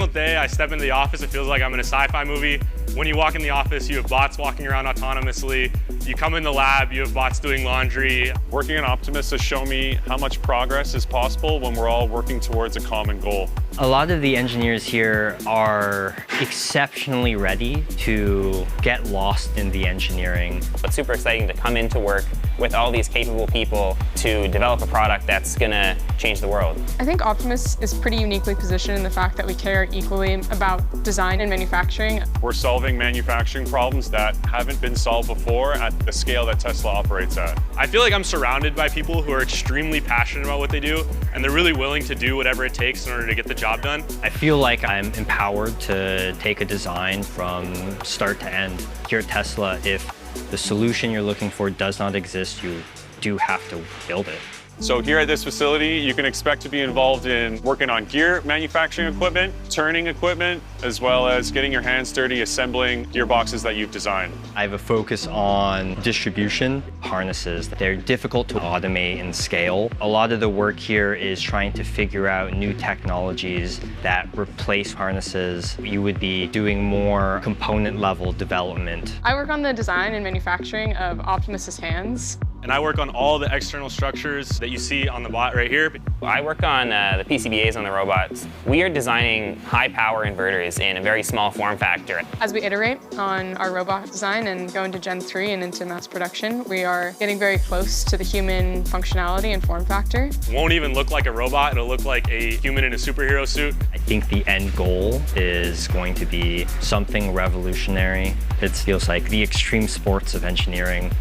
single day I step into the office, it feels like I'm in a sci-fi movie. When you walk in the office, you have bots walking around autonomously. You come in the lab, you have bots doing laundry. Working on Optimus has shown me how much progress is possible when we're all working towards a common goal. A lot of the engineers here are exceptionally ready to get lost in the engineering. It's super exciting to come into work with all these capable people to develop a product that's gonna change the world. I think Optimus is pretty uniquely positioned in the fact that we care equally about design and manufacturing. We're solving manufacturing problems that haven't been solved before at the scale that Tesla operates at. I feel like I'm surrounded by people who are extremely passionate about what they do, and they're really willing to do whatever it takes in order to get the job done. I feel like I'm empowered to take a design from start to end. Here at Tesla, if the solution you're looking for does not exist, you do have to build it. So here at this facility, you can expect to be involved in working on gear manufacturing equipment, turning equipment, as well as getting your hands dirty assembling gearboxes that you've designed. I have a focus on distribution harnesses. They're difficult to automate and scale. A lot of the work here is trying to figure out new technologies that replace harnesses. You would be doing more component level development. I work on the design and manufacturing of Optimus's hands. And I work on all the external structures that you see on the bot right here. I work on the PCBAs on the robots. We are designing high power inverters in a very small form factor. As we iterate on our robot design and go into Gen 3 and into mass production, we are getting very close to the human functionality and form factor. It won't even look like a robot, it'll look like a human in a superhero suit. I think the end goal is going to be something revolutionary. It feels like the extreme sports of engineering.